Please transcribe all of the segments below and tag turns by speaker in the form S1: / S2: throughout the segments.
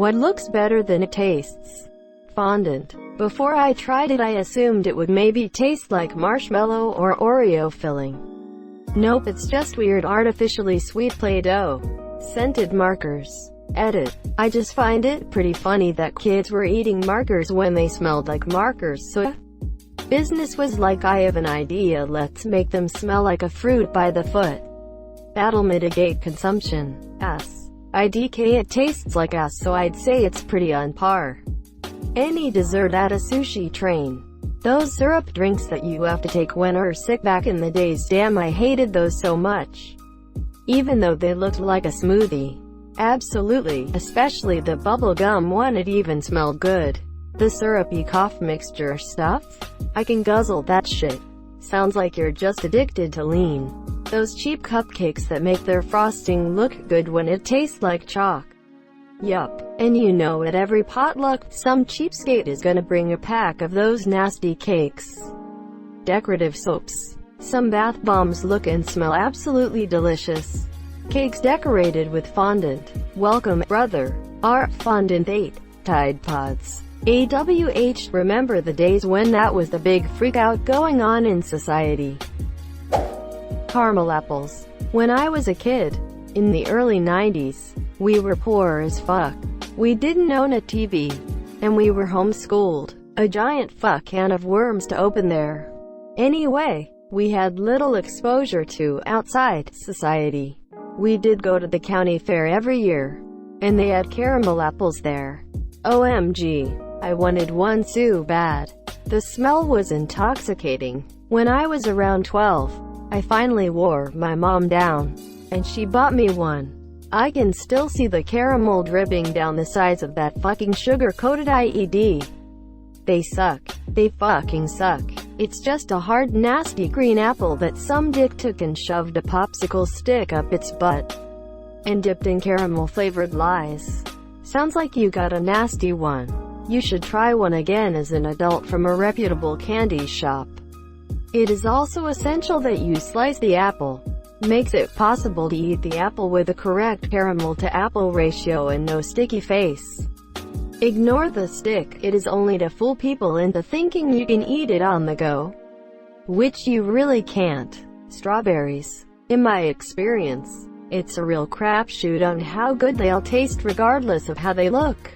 S1: What looks better than it tastes? Fondant. Before I tried it, I assumed it would maybe taste like marshmallow or Oreo filling. Nope, it's just weird artificially sweet Play-Doh. Scented markers. Edit. I just find it pretty funny that kids were eating markers when they smelled like markers, so business was like, I have an idea, let's make them smell like a fruit by the foot. That'll mitigate consumption. IDK, it tastes like ass, so I'd say it's pretty on par. Any dessert at a sushi train. Those syrup drinks that you have to take when you're sick back in the days, damn, I hated those so much. Even though they looked like a smoothie. Absolutely, especially the bubble gum one, it even smelled good. The syrupy cough mixture stuff? I can guzzle that shit. Sounds like you're just addicted to lean. Those cheap cupcakes that make their frosting look good when it tastes like chalk. Yup, and you know at every potluck, some cheapskate is gonna bring a pack of those nasty cakes. Decorative soaps. Some bath bombs look and smell absolutely delicious. Cakes decorated with fondant. Welcome, brother. Our fondant 8. Tide Pods. AWH, remember the days when that was the big freakout going on in society. Caramel apples. When I was a kid, in the early 90s, we were poor as fuck. We didn't own a TV, and we were homeschooled. A giant fuck can of worms to open there. Anyway, we had little exposure to outside society. We did go to the county fair every year, and they had caramel apples there. OMG, I wanted one so bad. The smell was intoxicating. When I was around 12, I finally wore my mom down, and she bought me one. I can still see the caramel dripping down the sides of that fucking sugar-coated IED. They suck. They fucking suck. It's just a hard, nasty green apple that some dick took and shoved a popsicle stick up its butt and dipped in caramel-flavored lies. Sounds like you got a nasty one. You should try one again as an adult from a reputable candy shop. It is also essential that you slice the apple. Makes it possible to eat the apple with the correct caramel-to-apple ratio and no sticky face. Ignore the stick, it is only to fool people into thinking you can eat it on the go. Which you really can't. Strawberries. In my experience, it's a real crapshoot on how good they'll taste regardless of how they look.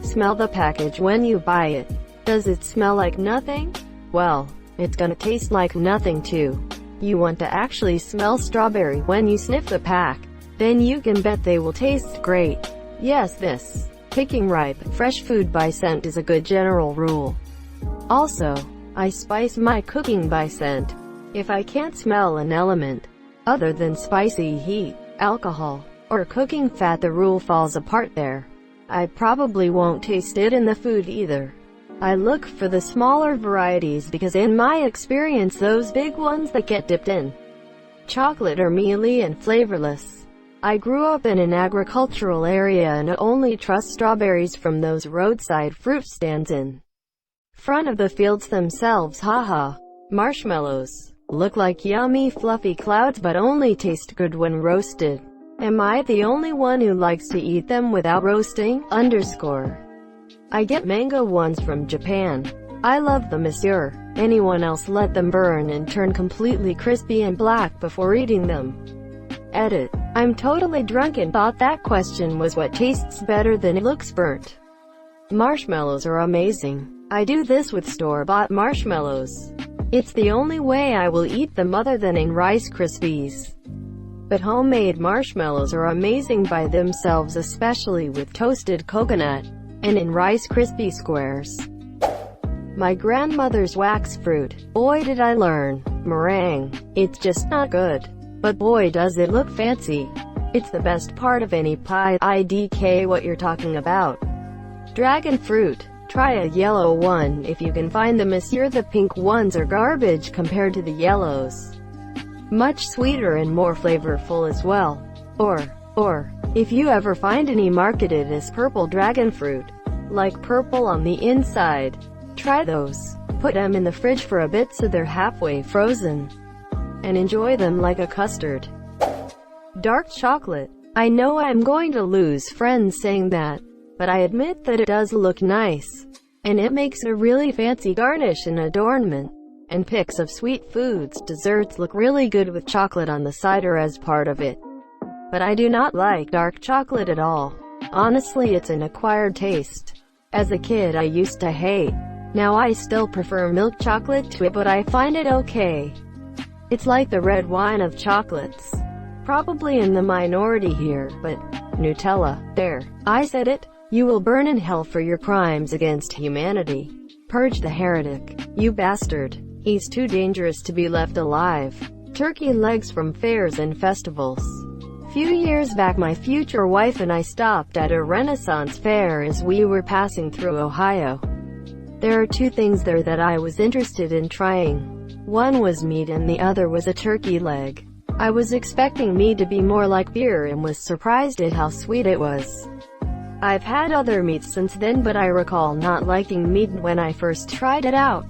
S1: Smell the package when you buy it. Does it smell like nothing? Well, it's gonna taste like nothing too. You want to actually smell strawberry when you sniff the pack. Then you can bet they will taste great. Yes, this. Picking ripe, fresh food by scent is a good general rule. Also, I spice my cooking by scent. If I can't smell an element, other than spicy heat, alcohol, or cooking fat, the rule falls apart there. I probably won't taste it in the food either. I look for the smaller varieties because in my experience those big ones that get dipped in chocolate are mealy and flavorless. I grew up in an agricultural area and only trust strawberries from those roadside fruit stands in front of the fields themselves. Haha. Marshmallows. Look like yummy fluffy clouds but only taste good when roasted. Am I the only one who likes to eat them without roasting? I get mango ones from Japan. I love them, monsieur. Anyone else let them burn and turn completely crispy and black before eating them. Edit. I'm totally drunk and thought that question was what tastes better than it looks burnt. Marshmallows are amazing. I do this with store-bought marshmallows. It's the only way I will eat them other than in Rice Krispies. But homemade marshmallows are amazing by themselves, especially with toasted coconut and in Rice Krispie squares. My grandmother's wax fruit. Boy did I learn. Meringue. It's just not good. But boy does it look fancy. It's the best part of any pie. IDK, what you're talking about. Dragon fruit. Try a yellow one if you can find them, monsieur. The pink ones are garbage compared to the yellows. Much sweeter and more flavorful as well. Or, if you ever find any marketed as purple dragon fruit, like purple on the inside, try those. Put them in the fridge for a bit so they're halfway frozen, and enjoy them like a custard. Dark chocolate. I know I'm going to lose friends saying that, but I admit that it does look nice. And it makes a really fancy garnish and adornment. And pics of sweet foods, desserts look really good with chocolate on the side or as part of it. But I do not like dark chocolate at all. Honestly, it's an acquired taste. As a kid I used to hate. Now I still prefer milk chocolate to it, but I find it okay. It's like the red wine of chocolates. Probably in the minority here, but Nutella, there, I said it. You will burn in hell for your crimes against humanity. Purge the heretic, you bastard. He's too dangerous to be left alive. Turkey legs from fairs and festivals. Few years back my future wife and I stopped at a Renaissance fair as we were passing through Ohio. There are two things there that I was interested in trying. One was meat and the other was a turkey leg. I was expecting meat to be more like beer and was surprised at how sweet it was. I've had other meats since then, but I recall not liking meat when I first tried it out.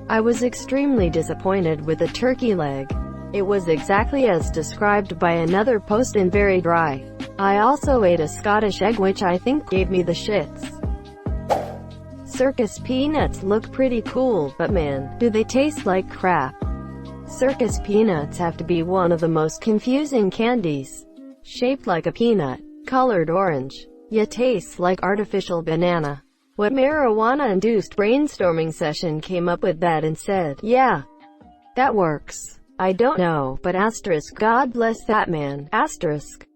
S1: I was extremely disappointed with the turkey leg. It was exactly as described by another post and very dry. I also ate a Scottish egg which I think gave me the shits. Circus peanuts look pretty cool, but man, do they taste like crap. Circus peanuts have to be one of the most confusing candies. Shaped like a peanut, colored orange, yet tastes like artificial banana. What marijuana-induced brainstorming session came up with that and said, yeah, that works? I don't know, but asterisk, God bless that man, asterisk.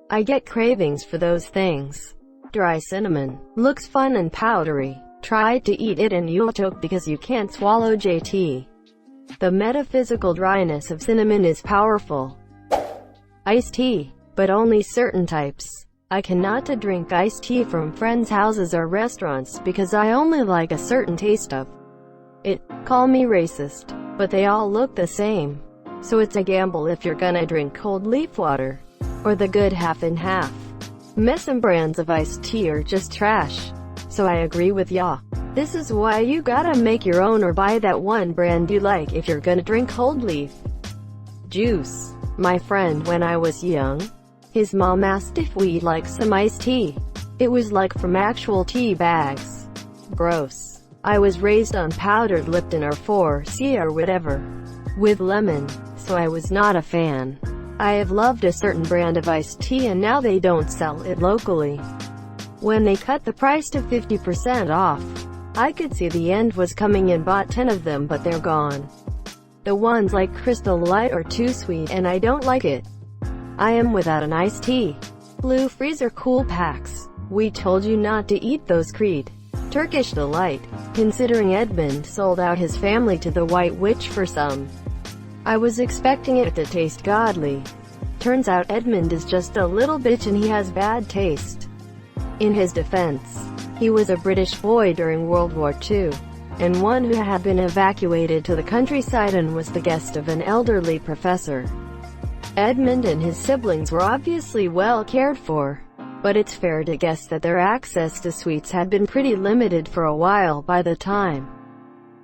S1: I get cravings for those things. Dry cinnamon. Looks fun and powdery. Tried to eat it and you'll choke because you can't swallow JT. The metaphysical dryness of cinnamon is powerful. Iced tea. But only certain types. I cannot drink iced tea from friends' houses or restaurants because I only like a certain taste of it. Call me racist, but they all look the same. So it's a gamble if you're gonna drink cold leaf water. Or the good half and half. Some brands of iced tea are just trash. So I agree with ya. This is why you gotta make your own or buy that one brand you like if you're gonna drink cold leaf juice. My friend when I was young, his mom asked if we'd like some iced tea. It was like from actual tea bags. Gross. I was raised on powdered Lipton or 4C or whatever, with lemon, so I was not a fan. I have loved a certain brand of iced tea and now they don't sell it locally. When they cut the price to 50% off, I could see the end was coming and bought 10 of them, but they're gone. The ones like Crystal Light are too sweet and I don't like it. I am without an iced tea. Blue freezer cool packs. We told you not to eat those Creed. Turkish Delight. Considering Edmund sold out his family to the White Witch for some, I was expecting it to taste godly. Turns out Edmund is just a little bitch and he has bad taste. In his defense, he was a British boy during World War II, and one who had been evacuated to the countryside and was the guest of an elderly professor. Edmund and his siblings were obviously well cared for, but it's fair to guess that their access to sweets had been pretty limited for a while by the time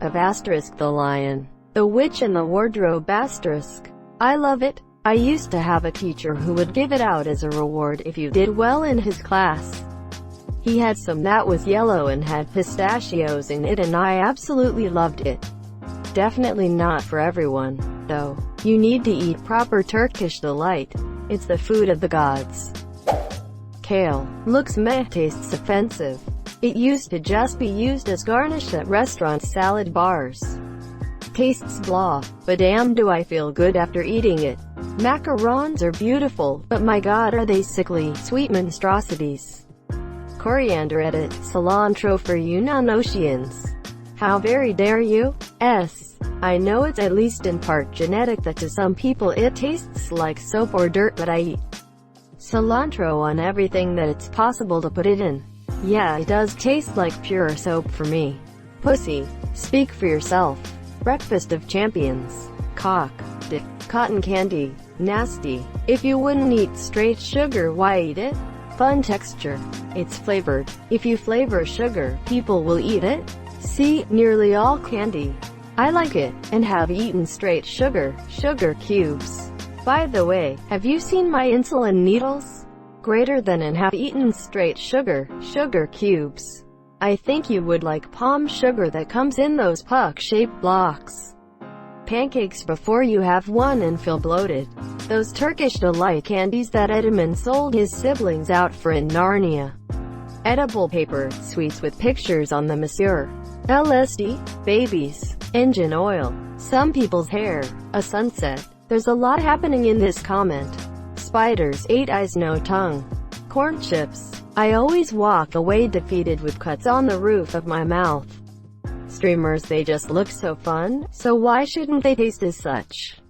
S1: of Asterisk the Lion, the Witch and the Wardrobe Asterisk. I love it. I used to have a teacher who would give it out as a reward if you did well in his class. He had some that was yellow and had pistachios in it and I absolutely loved it. Definitely not for everyone, though. You need to eat proper Turkish Delight. It's the food of the gods. Kale. Looks meh, tastes offensive. It used to just be used as garnish at restaurant salad bars. Tastes blah, but damn do I feel good after eating it. Macarons are beautiful, but my god are they sickly, sweet monstrosities. Coriander edit, cilantro for you non-oceans. How very dare you? I know it's at least in part genetic that to some people it tastes like soap or dirt, but I eat cilantro on everything that it's possible to put it in. Yeah, it does taste like pure soap for me. Pussy. Speak for yourself. Breakfast of champions. Cock. Dick. Cotton candy. Nasty. If you wouldn't eat straight sugar, why eat it? Fun texture. It's flavored. If you flavor sugar, people will eat it. See, nearly all candy. I like it, and have eaten straight sugar cubes. By the way, have you seen my insulin needles? greater than and have eaten straight sugar cubes. I think you would like palm sugar that comes in those puck-shaped blocks. Pancakes before you have one and feel bloated. Those Turkish delight candies that Edmund sold his siblings out for in Narnia. Edible paper, sweets with pictures on them, monsieur. LSD, babies, engine oil, some people's hair, a sunset. There's a lot happening in this comment. Spiders, 8 eyes no tongue. Corn chips. I always walk away defeated with cuts on the roof of my mouth. Streamers, they just look so fun, so why shouldn't they taste as such?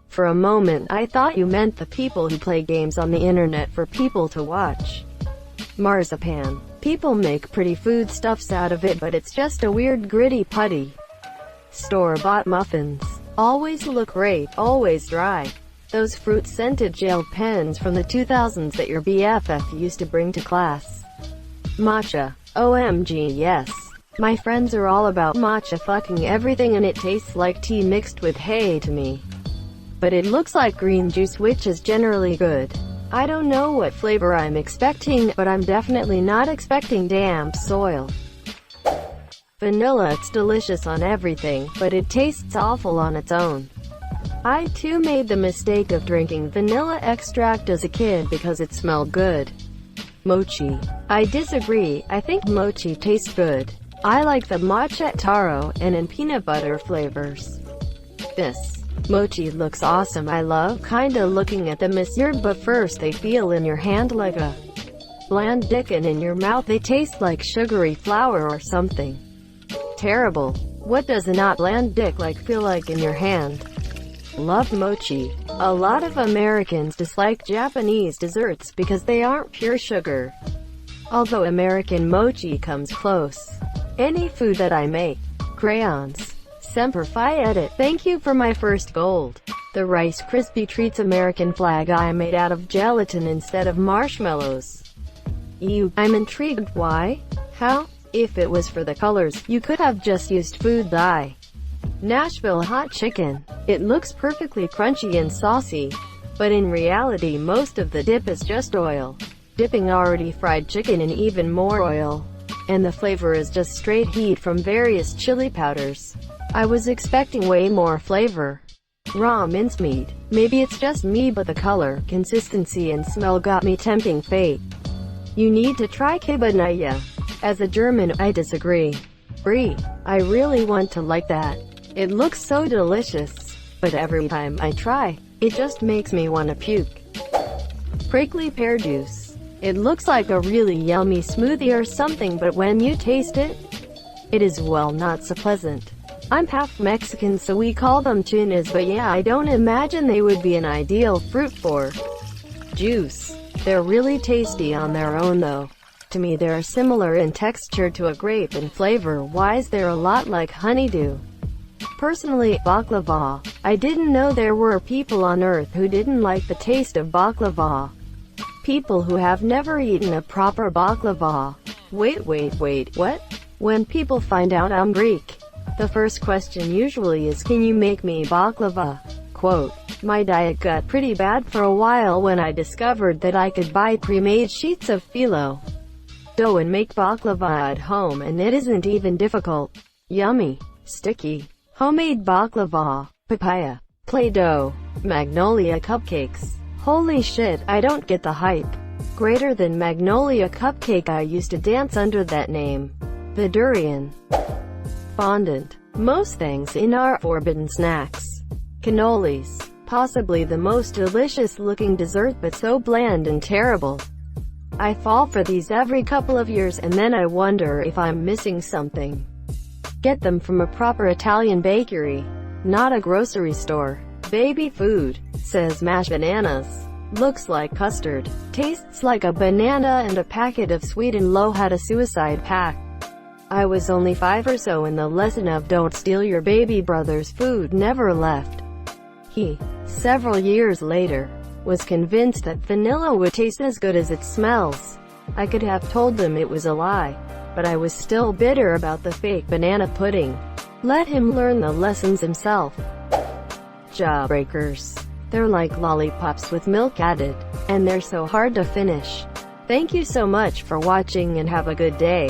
S1: For a moment I thought you meant the people who play games on the internet for people to watch. Marzipan. People make pretty foodstuffs out of it, but it's just a weird gritty putty. Store-bought muffins. Always look great, always dry. Those fruit-scented gel pens from the 2000s that your BFF used to bring to class. Matcha. OMG, yes. My friends are all about matcha fucking everything, and it tastes like tea mixed with hay to me. But it looks like green juice, which is generally good. I don't know what flavor I'm expecting, but I'm definitely not expecting damp soil. Vanilla, it's delicious on everything, but it tastes awful on its own. I too made the mistake of drinking vanilla extract as a kid because it smelled good. Mochi. I disagree, I think mochi tastes good. I like the matcha taro and in peanut butter flavors. This mochi looks awesome. I love kinda looking at them, monsieur, but first they feel in your hand like a bland dick, and in your mouth they taste like sugary flour or something. Terrible. What does a not bland dick like feel like in your hand? Love mochi. A lot of Americans dislike Japanese desserts because they aren't pure sugar. Although American mochi comes close. Any food that I make. Crayons. Semper Fi edit. Thank you for my first gold. The Rice Krispie Treats American flag I made out of gelatin instead of marshmallows. Ew. I'm intrigued. Why? How? If it was for the colors, you could have just used food dye. Nashville hot chicken. It looks perfectly crunchy and saucy, but in reality most of the dip is just oil. Dipping already fried chicken in even more oil. And the flavor is just straight heat from various chili powders. I was expecting way more flavor. Raw mincemeat. Maybe it's just me, but the color, consistency and smell got me tempting fate. You need to try Kibanaya. As a German, I disagree. Brie. I really want to like that. It looks so delicious, but every time I try, it just makes me want to puke. Prickly pear juice. It looks like a really yummy smoothie or something, but when you taste it, it is, well, not so pleasant. I'm half Mexican, so we call them chinas, but yeah, I don't imagine they would be an ideal fruit for juice. They're really tasty on their own though. To me they're similar in texture to a grape, and flavor-wise they're a lot like honeydew. Personally, baklava. I didn't know there were people on earth who didn't like the taste of baklava. People who have never eaten a proper baklava. Wait, what? When people find out I'm Greek, the first question usually is, can you make me baklava? Quote, my diet got pretty bad for a while when I discovered that I could buy pre-made sheets of phyllo dough and make baklava at home, and it isn't even difficult. Yummy. Sticky. Homemade baklava. Papaya. Play-Doh. Magnolia cupcakes. Holy shit, I don't get the hype. Greater than Magnolia cupcake. I used to dance under that name. The durian. Fondant. Most things in are forbidden snacks. Cannolis. Possibly the most delicious looking dessert, but so bland and terrible. I fall for these every couple of years, and then I wonder if I'm missing something. Get them from a proper Italian bakery, not a grocery store. Baby food. Says mashed bananas. Looks like custard. Tastes like a banana and a packet of sweet and low had a suicide pact. I was only 5 or so, and the lesson of don't steal your baby brother's food never left. He, several years later, was convinced that vanilla would taste as good as it smells. I could have told him it was a lie, but I was still bitter about the fake banana pudding. Let him learn the lessons himself. Jawbreakers. They're like lollipops with milk added. And they're so hard to finish. Thank you so much for watching and have a good day.